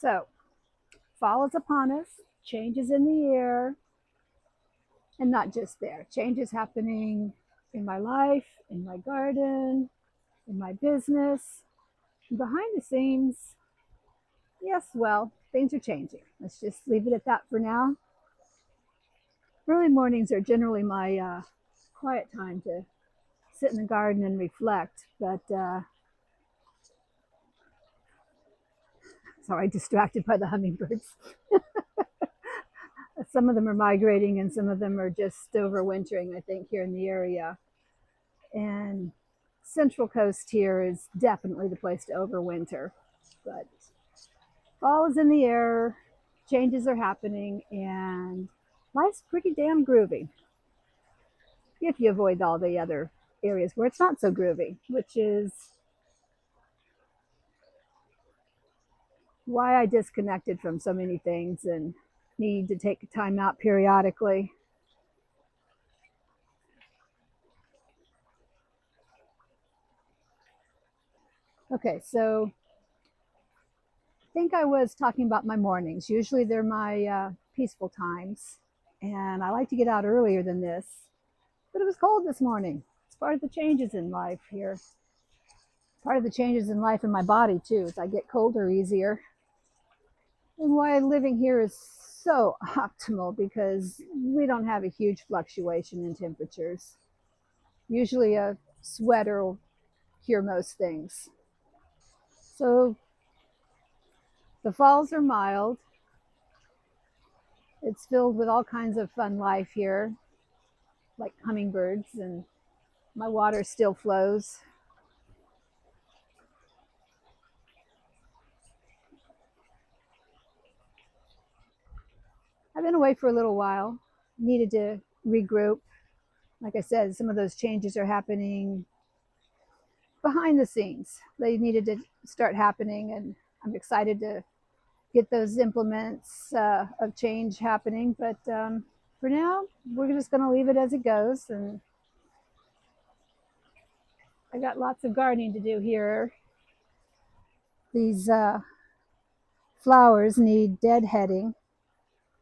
So, fall is upon us, change is in the air, and not just there. Change is happening in my life, in my garden, in my business. Behind the scenes, yes, well, things are changing. Let's just leave it at that for now. Early mornings are generally my quiet time to sit in the garden and reflect, but sorry, distracted by the hummingbirds. Some of them are migrating and some of them are just overwintering, I think, here in the area. And Central Coast here is definitely the place to overwinter. But fall is in the air, changes are happening, and life's pretty damn groovy if you avoid all the other areas where it's not so groovy, which is why I disconnected from so many things and need to take time out periodically. Okay, so I think I was talking about my mornings. Usually they're my peaceful times, and I like to get out earlier than this. But it was cold this morning. It's part of the changes in life here. Part of the changes in life in my body too, as I get colder easier. And why living here is so optimal because we don't have a huge fluctuation in temperatures. Usually a sweater will cure most things. So the falls are mild. It's filled with all kinds of fun life here, like hummingbirds, and my water still flows. I've been away for a little while, needed to regroup. Like I said, some of those changes are happening behind the scenes. They needed to start happening, and I'm excited to get those implements of change happening. But for now, we're just going to leave it as it goes. And I got lots of gardening to do here. These flowers need deadheading,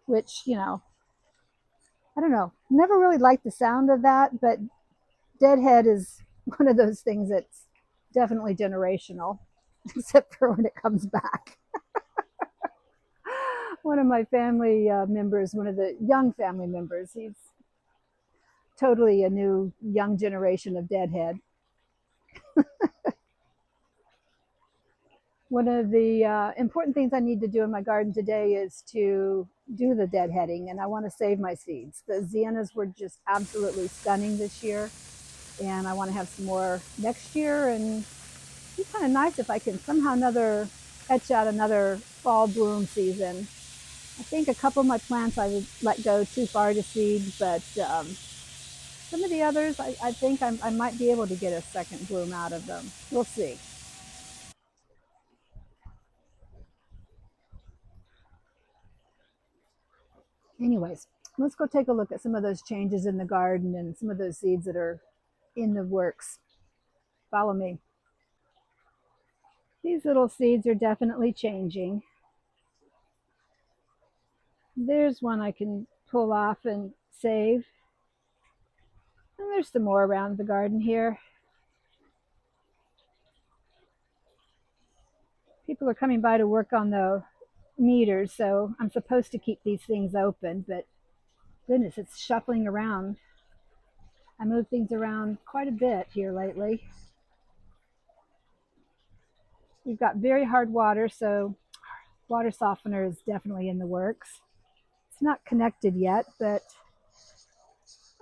which, I don't know, never really liked the sound of that, but deadhead is one of those things that's definitely generational, except for when it comes back. One of my family members, one of the young family members, he's totally a new young generation of deadhead. One of the important things I need to do in my garden today is to do the deadheading, and I want to save my seeds. The Zianas were just absolutely stunning this year, and I want to have some more next year, and it'd be kind of nice if I can somehow etch out another fall bloom season. I think a couple of my plants I would let go too far to seed, but some of the others I think I might be able to get a second bloom out of them. We'll see. Anyways, let's go take a look at some of those changes in the garden and some of those seeds that are in the works. Follow me. These little seeds are definitely changing. There's one I can pull off and save. And there's some more around the garden here. People are coming by to work on the meters, so I'm supposed to keep these things open, but goodness, it's shuffling around. I move things around quite a bit here lately. We've got very hard water, so water softener is definitely in the works. It's not connected yet, but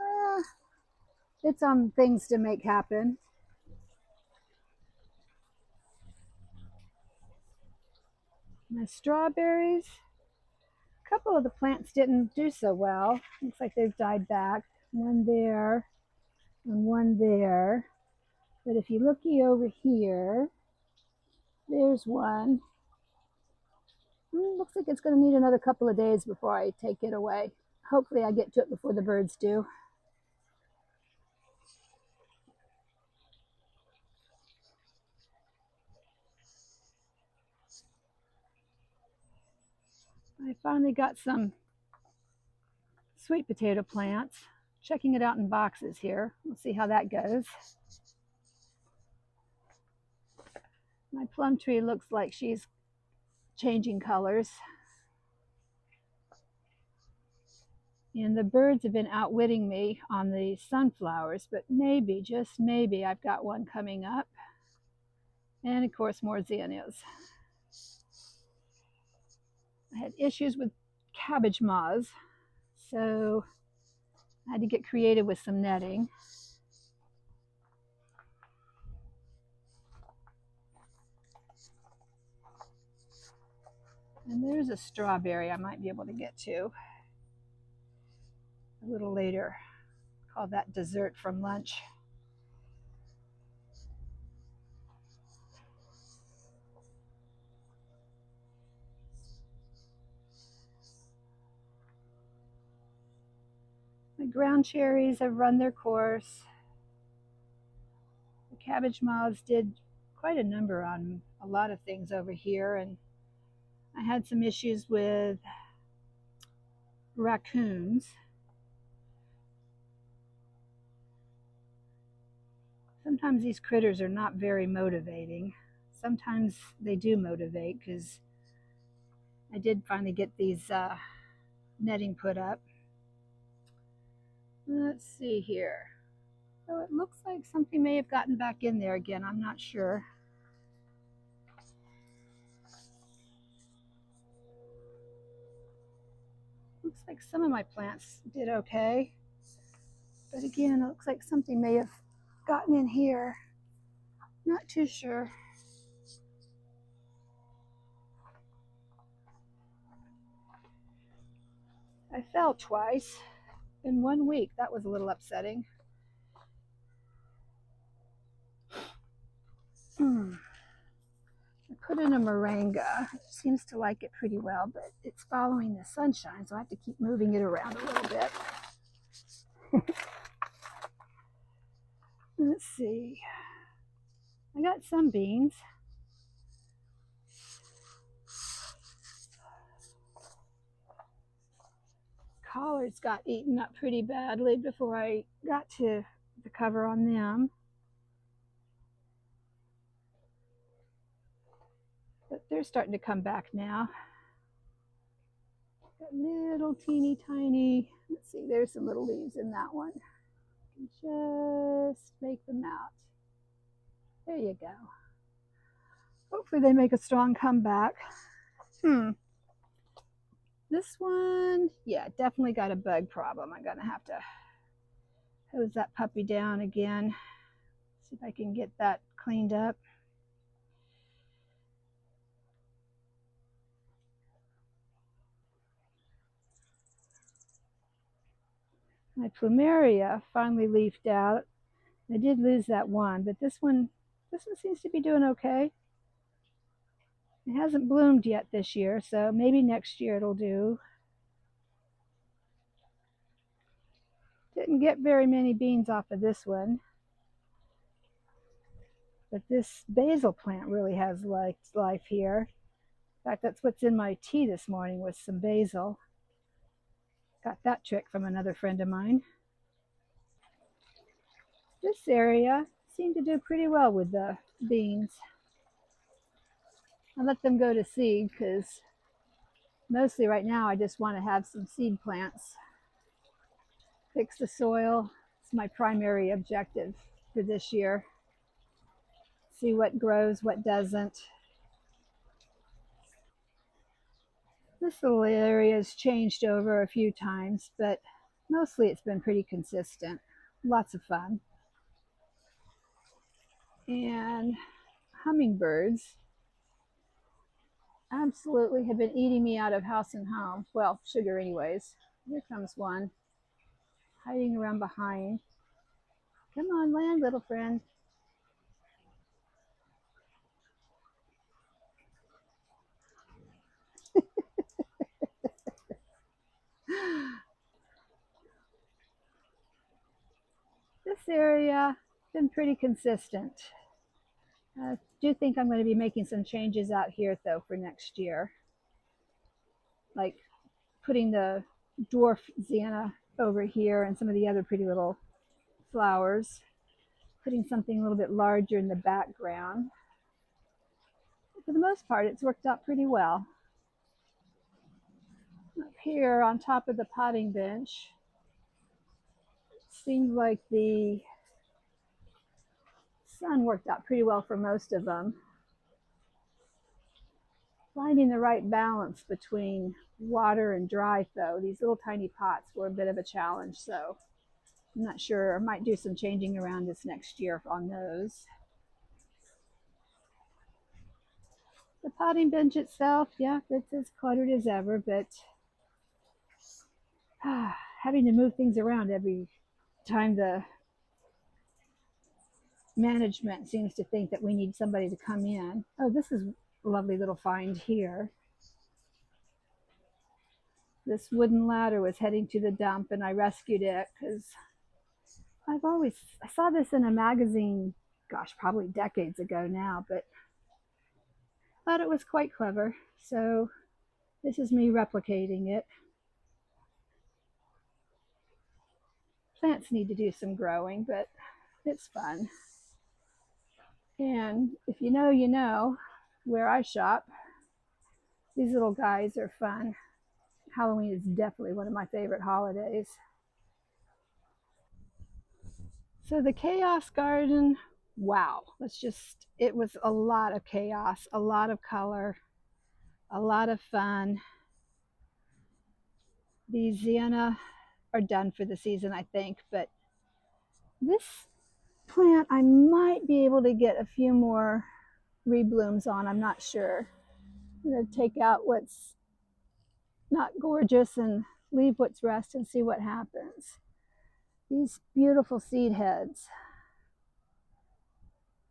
uh, it's on things to make happen. My strawberries, a couple of the plants didn't do so well. Looks like they've died back. One there and one there. But if you looky over here, there's one. Looks like it's going to need another couple of days before I take it away. Hopefully I get to it before the birds do. I finally got some sweet potato plants. Checking it out in boxes here. We'll see how that goes. My plum tree looks like she's changing colors. And the birds have been outwitting me on the sunflowers, but maybe, just maybe, I've got one coming up. And of course, more zinnias. I had issues with cabbage moths, so I had to get creative with some netting. And there's a strawberry I might be able to get to a little later. Call that dessert from lunch. The ground cherries have run their course. The cabbage moths did quite a number on a lot of things over here, and I had some issues with raccoons. Sometimes these critters are not very motivating. Sometimes they do motivate, because I did finally get these netting put up. Let's see here. So it looks like something may have gotten back in there again. I'm not sure. Looks like some of my plants did okay. But again, it looks like something may have gotten in here. Not too sure. I fell twice in 1 week. That was a little upsetting. I put in a moringa. It seems to like it pretty well, but it's following the sunshine, so I have to keep moving it around a little bit. Let's see. I got some beans. Collards got eaten up pretty badly before I got to the cover on them. But they're starting to come back now. Got little teeny tiny, let's see, there's some little leaves in that one. Just make them out. There you go. Hopefully they make a strong comeback. This one, yeah, definitely got a bug problem. I'm gonna have to hose that puppy down again. See if I can get that cleaned up. My plumeria finally leafed out. I did lose that one, but this one seems to be doing okay. It hasn't bloomed yet this year, so maybe next year it'll do. Didn't get very many beans off of this one. But this basil plant really has life here. In fact, that's what's in my tea this morning, was some basil. Got that trick from another friend of mine. This area seemed to do pretty well with the beans. I let them go to seed because mostly right now I just want to have some seed plants. Fix the soil. It's my primary objective for this year. See what grows, what doesn't. This little area has changed over a few times, but mostly it's been pretty consistent. Lots of fun. And hummingbirds absolutely have been eating me out of house and home. Well, sugar anyways. Here comes one hiding around behind. Come on, land, little friend. This area has been pretty consistent. I do think I'm going to be making some changes out here though for next year. like putting the dwarf sienna over here and some of the other pretty little flowers, putting something a little bit larger in the background. For the most part, it's worked out pretty well. Up here on top of the potting bench, seems like the sun worked out pretty well for most of them. Finding the right balance between water and dry, though, these little tiny pots were a bit of a challenge, so I'm not sure. I might do some changing around this next year on those. The potting bench itself, yeah, it's as cluttered as ever, but having to move things around every time the management seems to think that we need somebody to come in. Oh, this is a lovely little find here. This wooden ladder was heading to the dump and I rescued it because I saw this in a magazine, gosh, probably decades ago now, but thought it was quite clever. So this is me replicating it. Plants need to do some growing, but it's fun. And if you know where I shop. These little guys are fun. Halloween is definitely one of my favorite holidays. So the chaos garden, wow, it was a lot of chaos, a lot of color, a lot of fun. These sienna are done for the season, I think, but this plant I might be able to get a few more reblooms on. I'm not sure. I'm going to take out what's not gorgeous and leave what's rest and see what happens. These beautiful seed heads.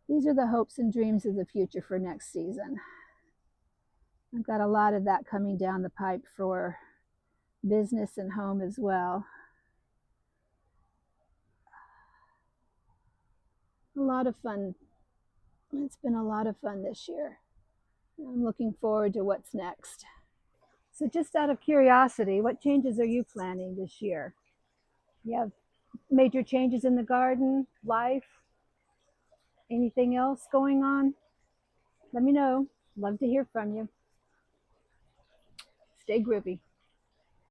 These are the hopes and dreams of the future for next season. I've got a lot of that coming down the pipe for business and home as well. A lot of fun. It's been a lot of fun this year. I'm looking forward to what's next. So just out of curiosity, what changes are you planning this year? You have major changes in the garden, life, anything else going on? Let me know. Love to hear from you. Stay groovy.